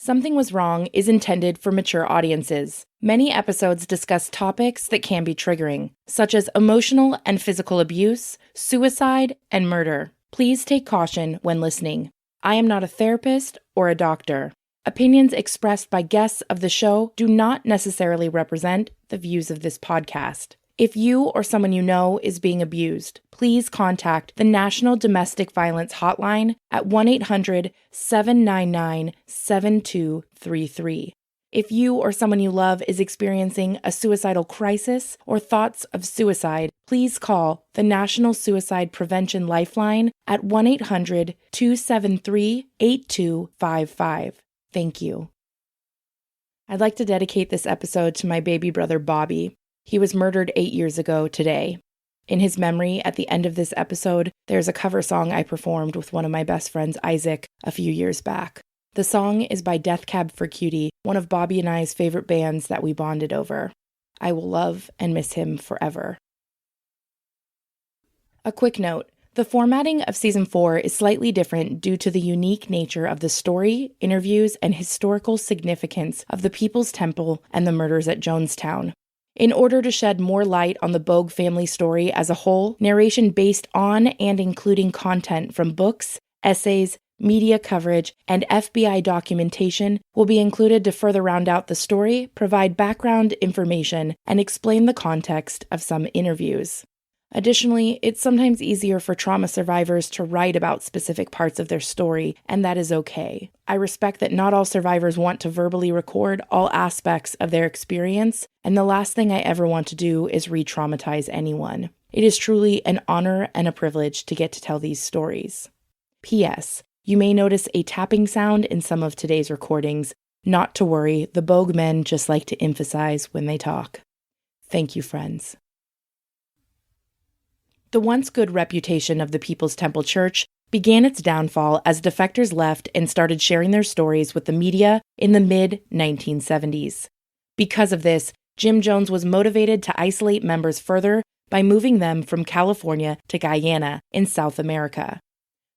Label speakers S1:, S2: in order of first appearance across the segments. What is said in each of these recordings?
S1: Something Was Wrong is intended for mature audiences. Many episodes discuss topics that can be triggering, such as emotional and physical abuse, suicide, and murder. Please take caution when listening. I am not a therapist or a doctor. Opinions expressed by guests of the show do not necessarily represent the views of this podcast. If you or someone you know is being abused, please contact the National Domestic Violence Hotline at 1-800-799-7233. If you or someone you love is experiencing a suicidal crisis or thoughts of suicide, please call the National Suicide Prevention Lifeline at 1-800-273-8255. Thank you. I'd like to dedicate this episode to my baby brother, Bobby. He was murdered 8 years ago today. In his memory, at the end of this episode, there's a cover song I performed with one of my best friends, Isaac, a few years back. The song is by Death Cab for Cutie, one of Bobby and I's favorite bands that we bonded over. I will love and miss him forever. A quick note. The formatting of Season 4 is slightly different due to the unique nature of the story, interviews, and historical significance of the People's Temple and the murders at Jonestown. In order to shed more light on the Bouge family story as a whole, narration based on and including content from books, essays, media coverage, and FBI documentation will be included to further round out the story, provide background information, and explain the context of some interviews. Additionally, it's sometimes easier for trauma survivors to write about specific parts of their story, and that is okay. I respect that not all survivors want to verbally record all aspects of their experience, and the last thing I ever want to do is re-traumatize anyone. It is truly an honor and a privilege to get to tell these stories. P.S. You may notice a tapping sound in some of today's recordings. Not to worry, the Bouge men just like to emphasize when they talk. Thank you, friends. The once good reputation of the People's Temple Church began its downfall as defectors left and started sharing their stories with the media in the mid-1970s. Because of this, Jim Jones was motivated to isolate members further by moving them from California to Guyana in South America.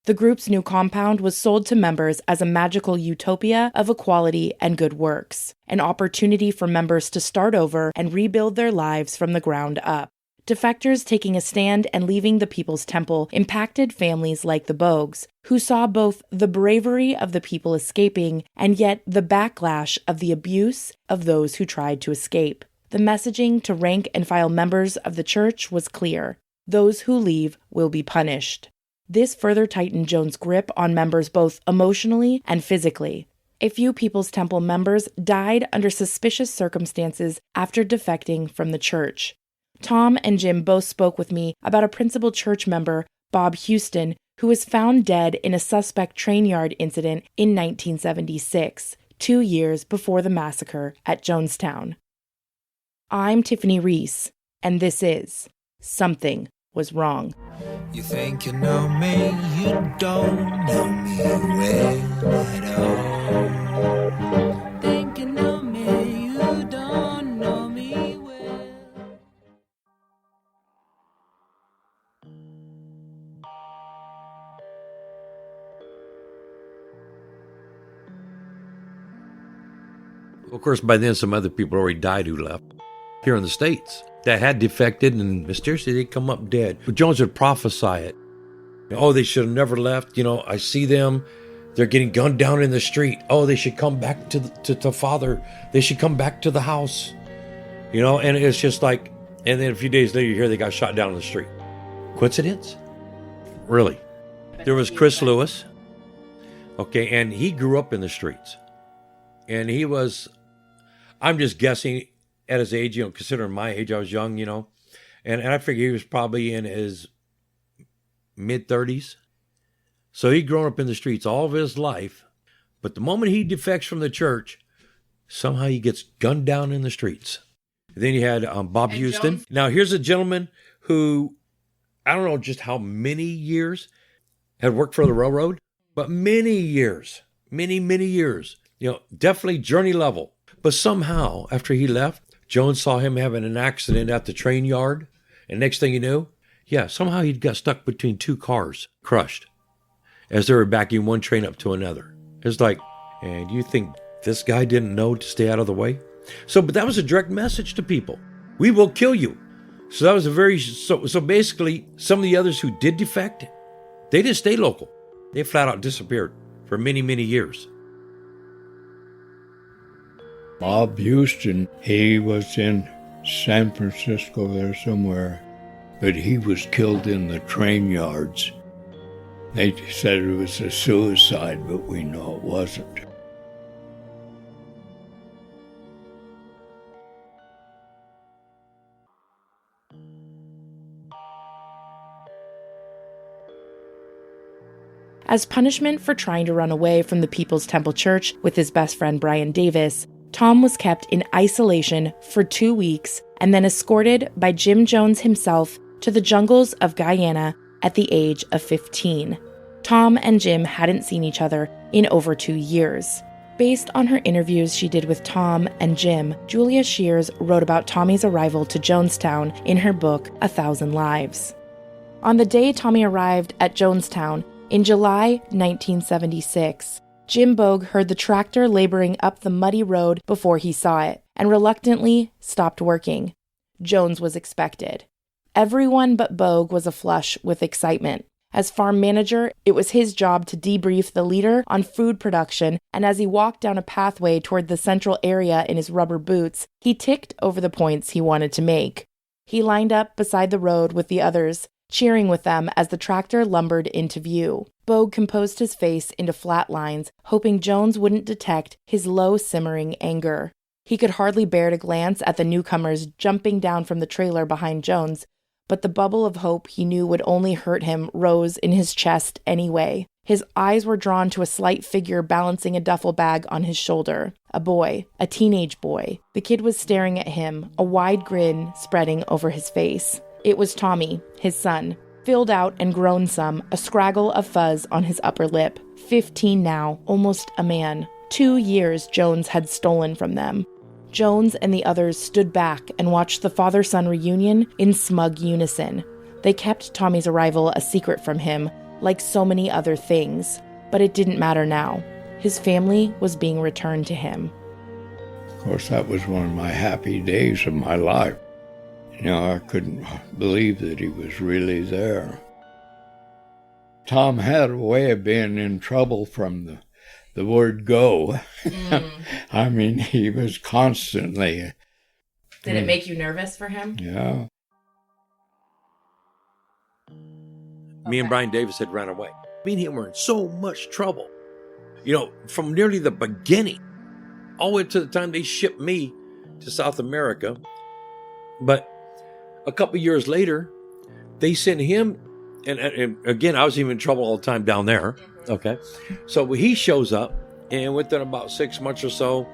S1: The group's new compound was sold to members as a magical utopia of equality and good works, an opportunity for members to start over and rebuild their lives from the ground up. Defectors taking a stand and leaving the People's Temple impacted families like the Bouges, who saw both the bravery of the people escaping and yet the backlash of the abuse of those who tried to escape. The messaging to rank and file members of the church was clear. Those who leave will be punished. This further tightened Jones' grip on members both emotionally and physically. A few People's Temple members died under suspicious circumstances after defecting from the church. Thom and Jim both spoke with me about a principal church member, Bob Houston, who was found dead in a suspect train yard incident in 1976, 2 years before the massacre at Jonestown. I'm Tiffany Reese, and this is Something Was Wrong.
S2: You think you know me, you don't know me well at all. Think you know me, you don't know me well.
S3: Of course, by then some other people already died who left here in the States that had defected, and mysteriously they come up dead. But Jones would prophesy it. Oh, they should have never left. I see them. They're getting gunned down in the street. Oh, they should come back to Father. They should come back to the house. And it's just like, and then a few days later you hear they got shot down in the street. Coincidence? Really? There was Chris Lewis. Okay, and he grew up in the streets. And he was, I'm just guessing at his age, considering my age, I was young, and I figure he was probably in his mid-30s. So he'd grown up in the streets all of his life, but the moment he defects from the church, somehow he gets gunned down in the streets. Then you had Bob Houston. Jones. Now here's a gentleman who, I don't know just how many years, had worked for the railroad, but many years, many years, definitely journey level. But somehow, after he left, Jones saw him having an accident at the train yard. And next thing you knew, somehow he got stuck between two cars, crushed, as they were backing one train up to another. It's like, and you think This guy didn't know to stay out of the way. But that was a direct message to people. We will kill you. So that was so basically, some of the others who did defect, they didn't stay local. They flat out disappeared for many, many years.
S4: Bob Houston, he was in San Francisco there somewhere, but he was killed in the train yards. They said it was a suicide, but we know it wasn't.
S1: As punishment for trying to run away from the People's Temple Church with his best friend Brian Davis, Thom was kept in isolation for 2 weeks and then escorted by Jim Jones himself to the jungles of Guyana at the age of 15. Thom and Jim hadn't seen each other in over 2 years. Based on her interviews she did with Thom and Jim, Julia Shears wrote about Tommy's arrival to Jonestown in her book, 1,000 Lives. On the day Tommy arrived at Jonestown, in July 1976, Jim Bouge heard the tractor laboring up the muddy road before he saw it, and reluctantly stopped working. Jones was expected. Everyone but Bouge was aflush with excitement. As farm manager, it was his job to debrief the leader on food production, and as he walked down a pathway toward the central area in his rubber boots, he ticked over the points he wanted to make. He lined up beside the road with the others, cheering with them as the tractor lumbered into view. Bouge composed his face into flat lines, hoping Jones wouldn't detect his low, simmering anger. He could hardly bear to glance at the newcomers jumping down from the trailer behind Jones, but the bubble of hope he knew would only hurt him rose in his chest anyway. His eyes were drawn to a slight figure balancing a duffel bag on his shoulder. A boy, a teenage boy. The kid was staring at him, a wide grin spreading over his face. It was Tommy, his son, filled out and grown some, a scraggle of fuzz on his upper lip. 15 now, almost a man. 2 years Jones had stolen from them. Jones and the others stood back and watched the father-son reunion in smug unison. They kept Tommy's arrival a secret from him, like so many other things. But it didn't matter now. His family was being returned to him.
S4: Of course, that was one of my happy days of my life. I couldn't believe that he was really there. Thom had a way of being in trouble from the word go. I mean, he was constantly...
S1: Did it make you nervous for him?
S4: Yeah.
S3: Me and Brian Davis had ran away. Me and him were in so much trouble. From nearly the beginning, all the way to the time they shipped me to South America. But a couple of years later, they sent him, and again, I was even in trouble all the time down there. Okay. So he shows up, and within about 6 months or so,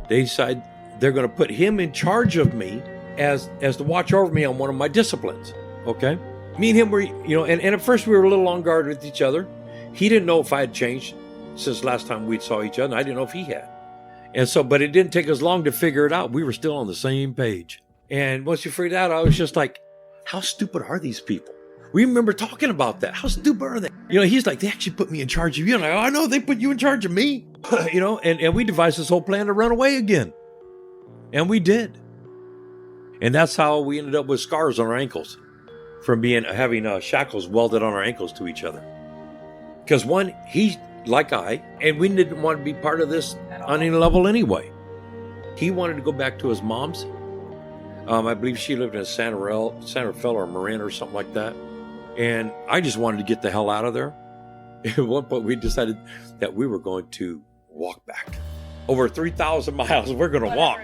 S3: they decide they're going to put him in charge of me as to watch over me on one of my disciplines. Okay. Me and him were, and at first we were a little on guard with each other. He didn't know if I had changed since last time we saw each other, and I didn't know if he had. And so, but it didn't take us long to figure it out. We were still on the same page. And once you figured it out, I was just like, how stupid are these people? We remember talking about that. How stupid are they? He's like, they actually put me in charge of you. And I'm like, I know they put you in charge of me. And we devised this whole plan to run away again. And we did. And that's how we ended up with scars on our ankles from having shackles welded on our ankles to each other. Because one, he, like I, and we didn't want to be part of this on any level anyway. He wanted to go back to his mom's. I believe she lived in Santa Fe or Marin or something like that. And I just wanted to get the hell out of there. At one point, we decided that we were going to walk back. Over 3,000 miles, we're going to walk.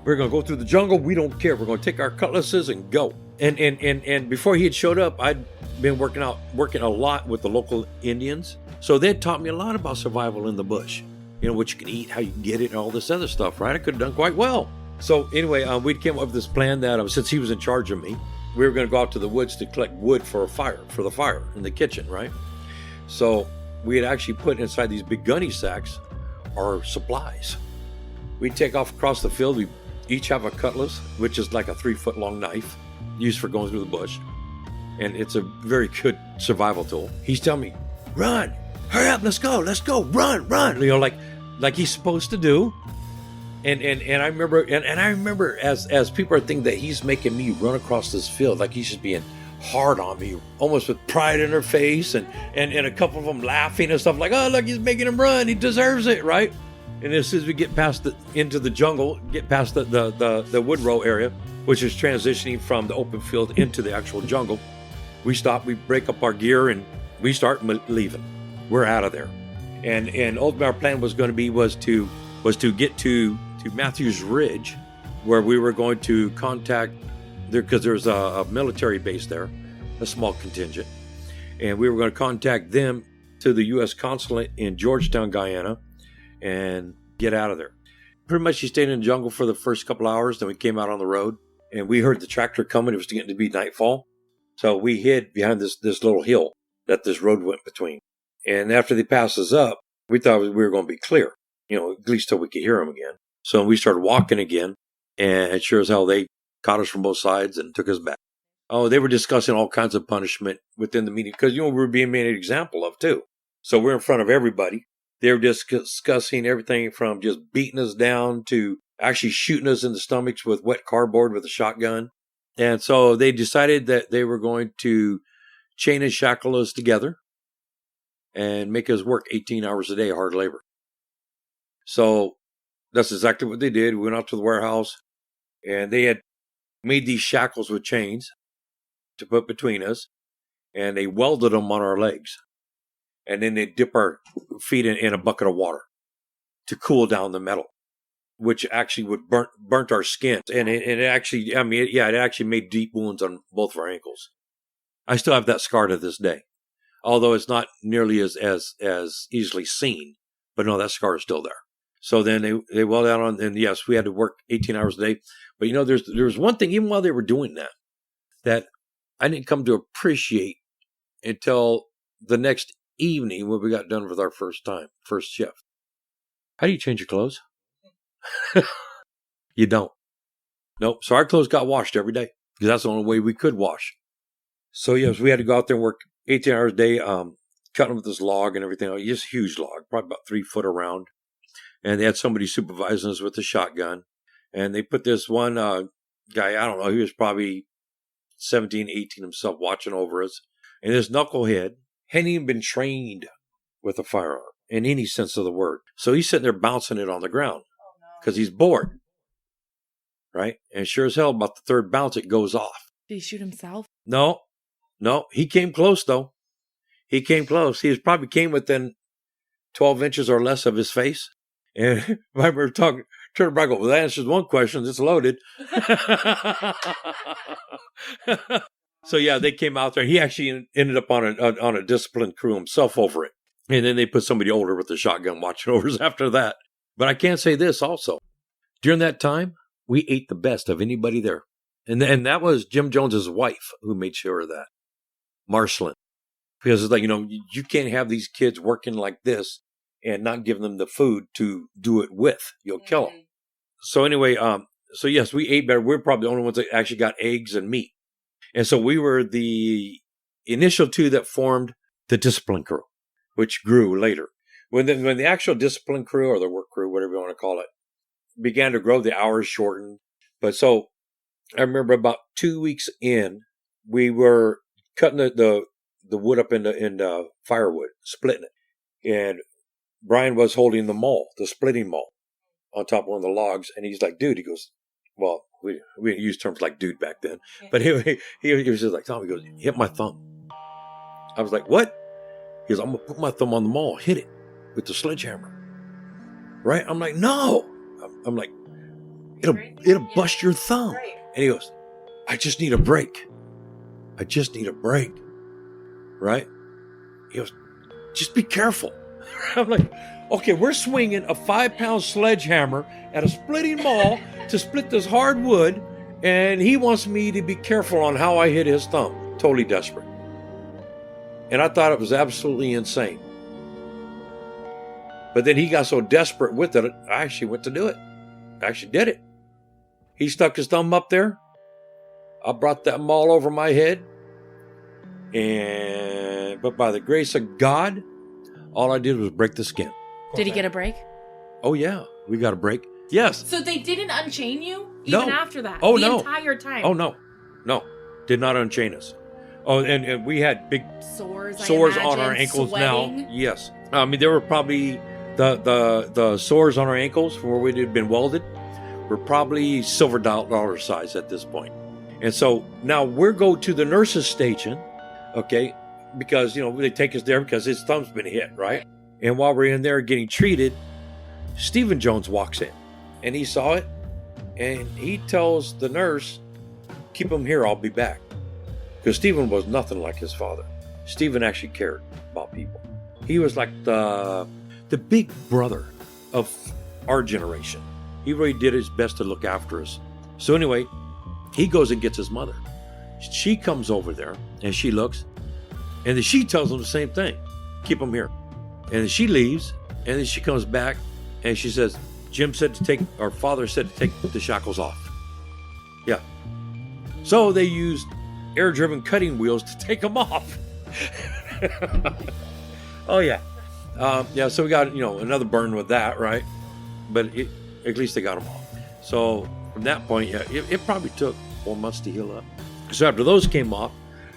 S3: We're going to go through the jungle. We don't care. We're going to take our cutlasses and go. And before he had showed up, I'd been working a lot with the local Indians. So they had taught me a lot about survival in the bush. What you can eat, how you can get it, and all this other stuff, right? I could have done quite well. So anyway, we came up with this plan that since he was in charge of me, we were going to go out to the woods to collect wood for the fire in the kitchen, right? So we had actually put inside these big gunny sacks our supplies. We'd take off across the field. We each have a cutlass, which is like a 3-foot long knife used for going through the bush. And it's a very good survival tool. He's telling me, run, hurry up, let's go, run. like he's supposed to do. And I remember as people are thinking that he's making me run across this field, like he's just being hard on me, almost with pride in her face, and a couple of them laughing and stuff like, oh, look, he's making him run, he deserves it, right? And as soon as we get past into the jungle, get past the woodrow area, which is transitioning from the open field into the actual jungle, we stop, we break up our gear, and we start leaving. We're out of there. And ultimately our plan was to get to Matthews Ridge, where we were going to contact there, because there's a military base there, a small contingent, and we were going to contact them to the U.S. consulate in Georgetown, Guyana, and get out of there. Pretty much, he stayed in the jungle for the first couple hours. Then we came out on the road, and we heard the tractor coming. It was getting to be nightfall, so we hid behind this little hill that this road went between. And after they passed us up, we thought we were going to be clear, at least till we could hear them again. So we started walking again, and sure as hell, they caught us from both sides and took us back. Oh, they were discussing all kinds of punishment within the meeting, because, we were being made an example of, too. So we're in front of everybody. They were discussing everything from just beating us down to actually shooting us in the stomachs with wet cardboard with a shotgun. And so they decided that they were going to chain and shackle us together and make us work 18 hours a day, hard labor. So that's exactly what they did. We went out to the warehouse, and they had made these shackles with chains to put between us, and they welded them on our legs. And then they dip our feet in a bucket of water to cool down the metal, which actually would burnt our skin. And it actually, it actually made deep wounds on both of our ankles. I still have that scar to this day, although it's not nearly as easily seen. But no, that scar is still there. So then they welded out on, and yes, we had to work 18 hours a day. But there's one thing, even while they were doing that I didn't come to appreciate until the next evening when we got done with our first shift. How do you change your clothes? You don't. Nope. So our clothes got washed every day, because that's the only way we could wash. So yes, we had to go out there and work 18 hours a day, cutting with this log and everything. Just a huge log, probably about 3 foot around. And they had somebody supervising us with a shotgun. And they put this one guy, I don't know, he was probably 17, 18 himself, watching over us. And this knucklehead hadn't even been trained with a firearm in any sense of the word. So he's sitting there bouncing it on the ground because he's bored. Right? And sure as hell, about the third bounce, it goes off.
S1: Did he shoot himself?
S3: No. He came close, though. He came close. He probably came within 12 inches or less of his face. And I remember turning back, well, that answers one question. It's loaded. So, yeah, they came out there. He actually ended up on a disciplined crew himself over it. And then they put somebody older with a shotgun watching over us after that. But I can't say this also. During that time, we ate the best of anybody there. And that was Jim Jones's wife who made sure of that, Marceline. Because it's like, you can't have these kids working like this and not give them the food to do it with. You'll kill them. So anyway, so yes, we ate better. We're probably the only ones that actually got eggs and meat. And so we were the initial two that formed the discipline crew, which grew later. When the actual discipline crew, or the work crew, whatever you want to call it, began to grow, the hours shortened. But so I remember about 2 weeks in, we were cutting the wood up into firewood, splitting it. And Brian was holding the maul, the splitting maul, on top of one of the logs. And he's like, dude, he goes, well, we didn't use terms like dude back then. But he was just like, Tom, he goes, hit my thumb. I was like, what? He goes, I'm going to put my thumb on the maul, hit it with the sledgehammer. Right? I'm like, no. I'm like, it'll bust your thumb. Right. And he goes, I just need a break. Right? He goes, just be careful. I'm like, okay, we're swinging a 5-pound sledgehammer at a splitting maul to split this hard wood, and he wants me to be careful on how I hit his thumb. Totally desperate. And I thought it was absolutely insane. But then he got so desperate with it, I actually went to do it. I actually did it. He stuck his thumb up there. I brought that maul over my head. But by the grace of God, all I did was break the skin.
S1: Did he get a break?
S3: Oh, yeah. We got a break. Yes.
S1: So they didn't unchain you
S3: No.
S1: even after that?
S3: Oh,
S1: the
S3: no.
S1: entire time?
S3: Oh, no. No. Did not unchain us. Oh, and we had big
S1: Sores
S3: on our ankles
S1: sweating.
S3: now. Yes. I mean, there were probably the sores on our ankles from where we had been welded were probably silver dollar size at this point. And so now we're go to the nurse's station, okay, because, they take us there because his thumb's been hit, right? And while we're in there getting treated, Stephen Jones walks in, and he saw it, and he tells the nurse, keep him here, I'll be back. Because Stephen was nothing like his father. Stephen actually cared about people. He was like the big brother of our generation. He really did his best to look after us. So anyway, he goes and gets his mother. She comes over there, and she looks, and then she tells him the same thing. Keep him here. And then she leaves, and then she comes back, and she says, our father said to take the shackles off. Yeah. So they used air-driven cutting wheels to take them off. Oh, yeah. So we got, another burn with that, right? But at least they got them off. So from that point, yeah, it probably took 4 months to heal up. So after those came off,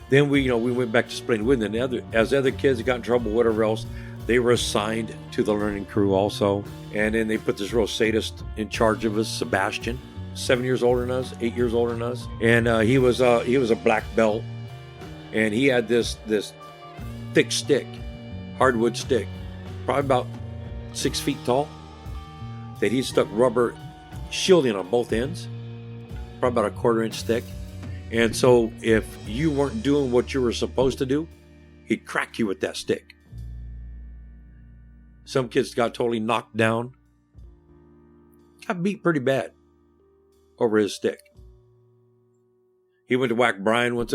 S3: then we went back to splitting wood. And as other kids got in trouble, whatever else, they were assigned to the learning crew also. And then they put this real sadist in charge of us, Sebastian, 7 years older than us, 8 years older than us. And he was a black belt. And he had this thick stick, hardwood stick, probably about 6 feet tall, that he stuck rubber shielding on both ends, probably about a 1/4 inch thick. And so if you weren't doing what you were supposed to do, he'd crack you with that stick. Some kids got totally knocked down, got beat pretty bad over his stick. He went to whack Brian once,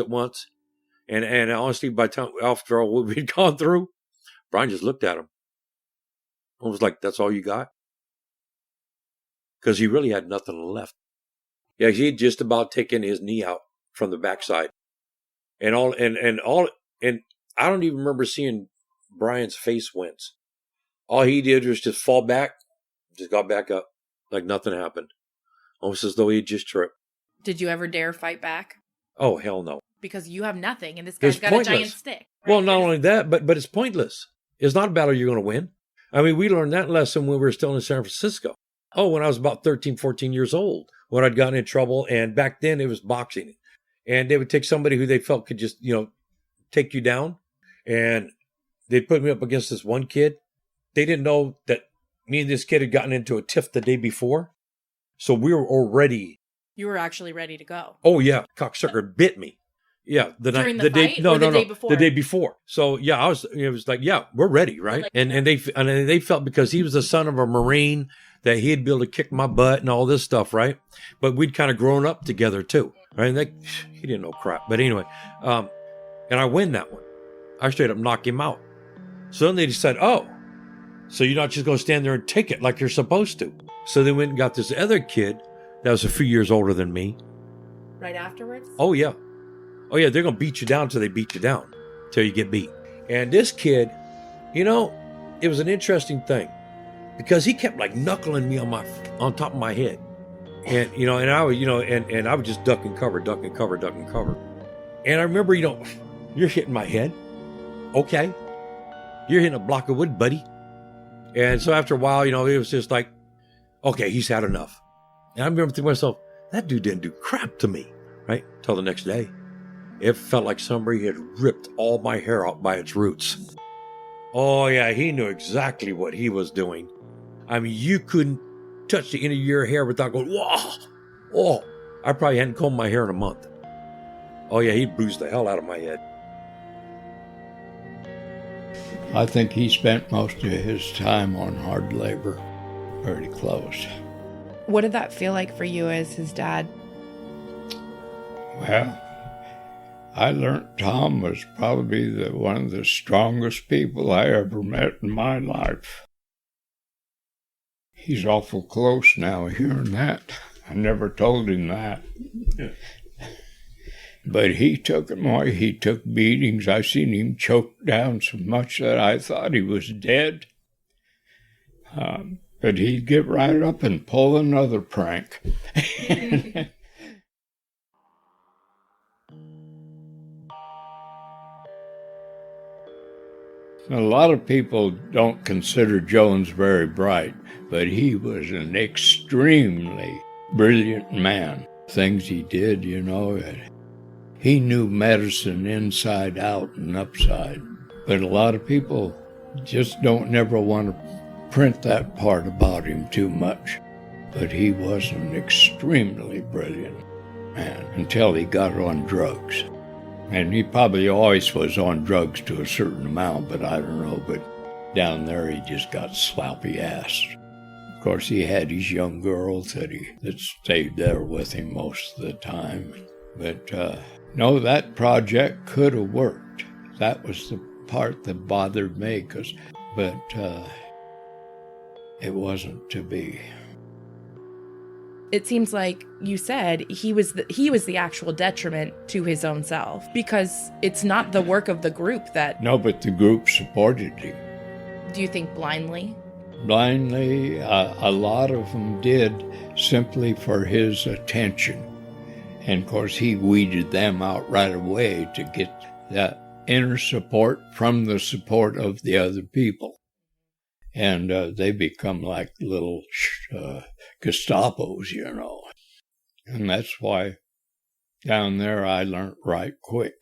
S3: and honestly, by the time after all what we'd gone through, Brian just looked at him and was like, "That's all you got?" Because he really had nothing left. Yeah, he had just about taken his knee out from the backside, and I don't even remember seeing Brian's face wince. All he did was just fall back, just got back up like nothing happened, almost as though he had just tripped.
S1: Did you ever dare fight back?
S3: Oh, hell no.
S1: Because you have nothing, and this guy's got
S3: pointless.
S1: A giant stick. Right?
S3: Well, not only that, but it's pointless. It's not a battle you're going to win. I mean, we learned that lesson when we were still in San Francisco. Oh, when I was about 13, 14 years old, when I'd gotten in trouble. And back then it was boxing. And they would take somebody who they felt could just, take you down. And they'd put me up against this one kid. They didn't know that me and this kid had gotten into a tiff the day before. So we were already.
S1: You were actually ready to go.
S3: Oh, yeah. Cocksucker bit me. Yeah.
S1: The day before?
S3: The day before. So, yeah, it was like, yeah, we're ready, right?
S1: Like,
S3: and they felt because he was the son of a Marine that he'd be able to kick my butt and all this stuff, right? But we'd kind of grown up together too, right? And he didn't know crap. But anyway, and I win that one. I straight up knock him out. So then they said, oh, so you're not just going to stand there and take it like you're supposed to. So they went and got this other kid that was a few years older than me.
S1: Right afterwards?
S3: Oh, yeah. Oh, yeah, they're going to beat you down till they beat you down, till you get beat. And this kid, it was an interesting thing because he kept like knuckling me on top of my head. And, and I would, and I would just duck and cover. And I remember, you're hitting my head. Okay. You're hitting a block of wood, buddy. And so after a while, it was just like, okay, he's had enough. And I remember thinking to myself, that dude didn't do crap to me, right? Till the next day. It felt like somebody had ripped all my hair out by its roots. Oh, yeah, he knew exactly what he was doing. I mean, you couldn't touch the end of your hair without going, whoa, oh. I probably hadn't combed my hair in a month. Oh, yeah, he bruised the hell out of my head.
S4: I think he spent most of his time on hard labor, pretty close.
S1: What did that feel like for you as his dad?
S4: Well, I learned Thom was probably one of the strongest people I ever met in my life. He's awful close now hearing that. I never told him that. Yeah. But he took it more. He took beatings. I seen him choked down so much that I thought he was dead. But he'd get right up and pull another prank. A lot of people don't consider Jones very bright, but he was an extremely brilliant man. Things he did, he knew medicine inside out and upside. But a lot of people just don't never want to print that part about him too much. But he was an extremely brilliant man until he got on drugs. And he probably always was on drugs to a certain amount, but I don't know. But down there, he just got sloppy ass. Of course, he had his young girls that stayed there with him most of the time. But no, that project could have worked. That was the part that bothered me, but it wasn't to be.
S1: It seems like you said he was the actual detriment to his own self, because it's not the work of the group that...
S4: No, but the group supported him.
S1: Do you think blindly?
S4: Blindly, a lot of them did simply for his attention. And of course, he weeded them out right away to get that inner support from the support of the other people. And they become like little Gestapos, And that's why down there I learned right quick.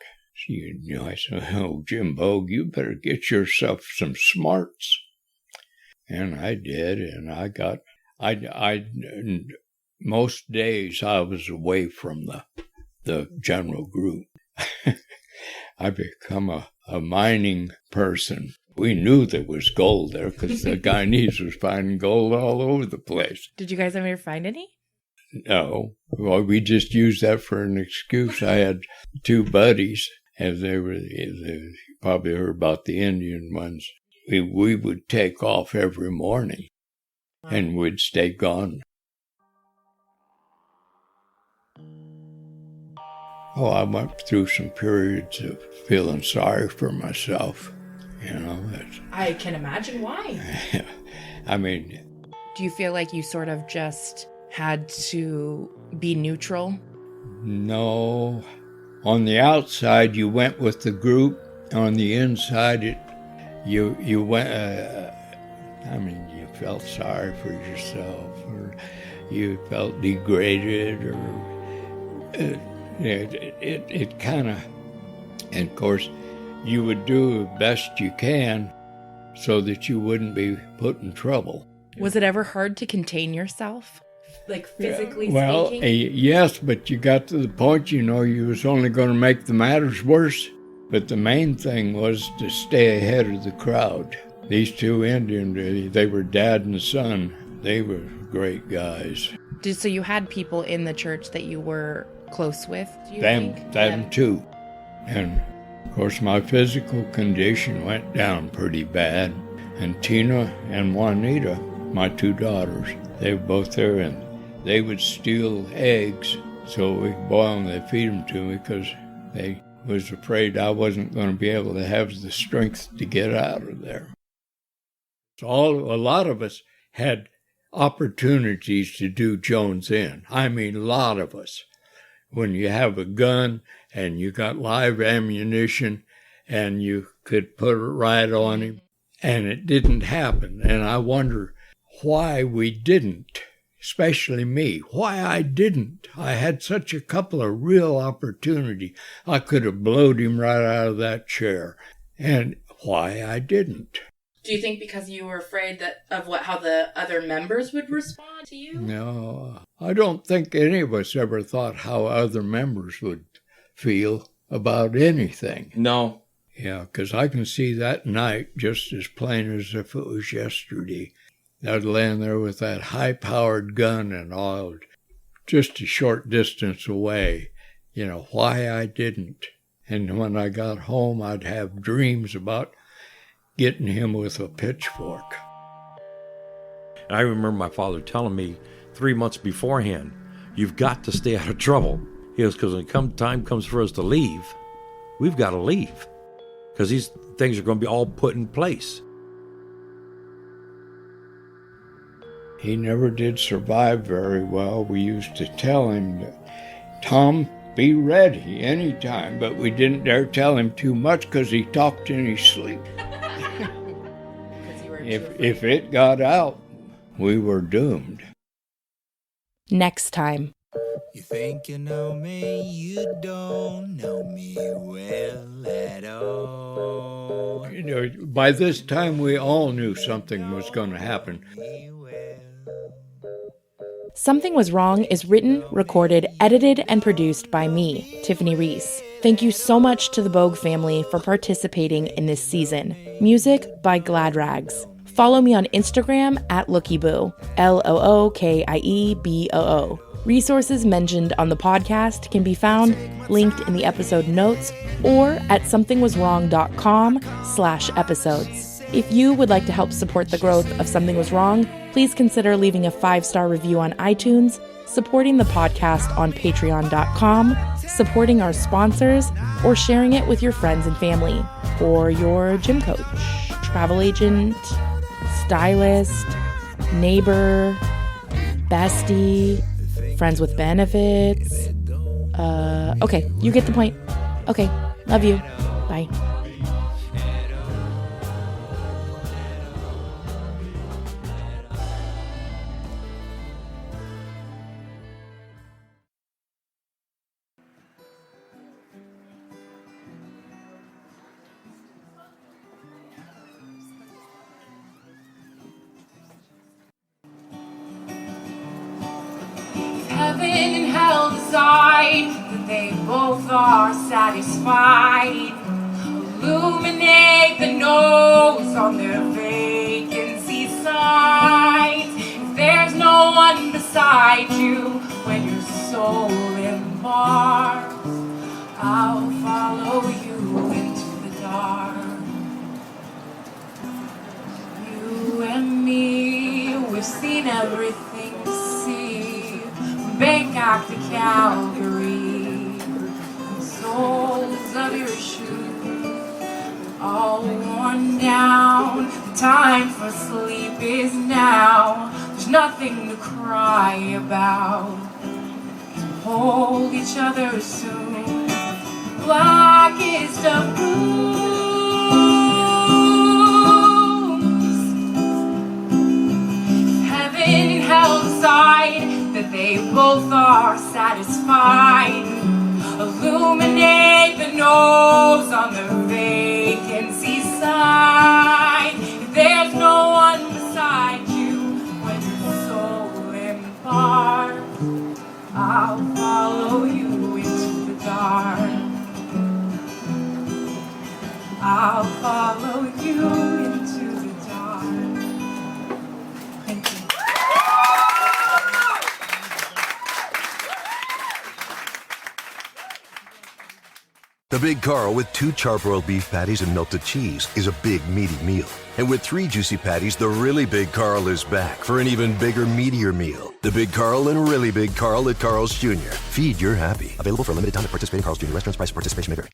S4: I said, "Oh, Jim Bouge, you better get yourself some smarts." And I did, and most days I was away from the general group. I become a mining person. We knew there was gold there because the Guyanese was finding gold all over the place.
S1: Did you guys ever find any?
S4: No. Well, we just used that for an excuse. I had two buddies, and they probably heard about the Indian ones. We would take off every morning, and we'd stay gone. Oh, I went through some periods of feeling sorry for myself.
S1: I can imagine why.
S4: I mean...
S1: Do you feel like you sort of just had to be neutral?
S4: No. On the outside, you went with the group. On the inside, you went... you felt sorry for yourself, or you felt degraded, or... It kind of... And of course... You would do the best you can so that you wouldn't be put in trouble.
S1: Was it ever hard to contain yourself? Like physically speaking?
S4: Well, yes, but you got to the point, you was only going to make the matters worse. But the main thing was to stay ahead of the crowd. These two Indians, they were dad and son. They were great guys.
S1: So you had people in the church that you were close with, do you think?
S4: Them too. And... Of course, my physical condition went down pretty bad. And Tina and Juanita, my two daughters, they were both there, and they would steal eggs so we could boil them. They'd feed them to me because they was afraid I wasn't going to be able to have the strength to get out of there. So a lot of us had opportunities to do Jones in. I mean, a lot of us. When you have a gun and you got live ammunition and you could put it right on him, and it didn't happen. And I wonder why we didn't, especially me, why I didn't. I had such a couple of real opportunities. I could have blowed him right out of that chair, and why I didn't.
S1: Do you think because you were afraid of how the other members would respond to you?
S4: No, I don't think any of us ever thought how other members would feel about anything.
S3: No.
S4: Yeah, because I can see that night just as plain as if it was yesterday. I'd laying there with that high-powered gun and all, just a short distance away. Why I didn't. And when I got home, I'd have dreams about getting him with a pitchfork.
S3: I remember my father telling me 3 months beforehand, "You've got to stay out of trouble." He goes, "Because when time comes for us to leave, we've got to leave. Because these things are going to be all put in place."
S4: He never did survive very well. We used to tell him, Tom, be ready anytime, but we didn't dare tell him too much because he talked in his sleep. If it got out, we were doomed.
S1: Next time.
S2: You think you know me, you don't know me well at all.
S4: You know, by this time we all knew something was going to happen.
S1: Something Was Wrong is written, recorded, edited, and produced by me, Tiffany Reese. Thank you so much to the Bouge family for participating in this season. Music by Glad Rags. Follow me on Instagram at LookieBoo, LOOKIEBOO. Resources mentioned on the podcast can be found linked in the episode notes or at somethingwaswrong.com/episodes. If you would like to help support the growth of Something Was Wrong, please consider leaving a 5-star review on iTunes, supporting the podcast on patreon.com, supporting our sponsors, or sharing it with your friends and family, or your gym coach, travel agent, stylist, neighbor, bestie, friends with benefits. Okay, you get the point. Okay, love you. Bye.
S5: Heaven and hell decide that they both are satisfied. Illuminate the nose on their vacancy signs. If there's no one beside you when your soul embarks, I'll follow you into the dark. You and me, we've seen everything to see. Bangkok to Calgary, the soles of your shoes all worn down. The time for sleep is now. There's nothing to cry about. So hold each other soon. Blackest of blues. Heaven and hell decide that they both are satisfied. Illuminate the nose on the vacancy side. If there's no one beside you when your soul embarks, I'll follow you into the dark. I'll follow you into the dark. Thank you.
S6: The Big Carl with 2 charbroiled beef patties and melted cheese is a big, meaty meal. And with 3 juicy patties, the really Big Carl is back for an even bigger, meatier meal. The Big Carl and Really Big Carl at Carl's Jr. Feed your happy. Available for a limited time at participating Carl's Jr. restaurants. Price of participation may vary.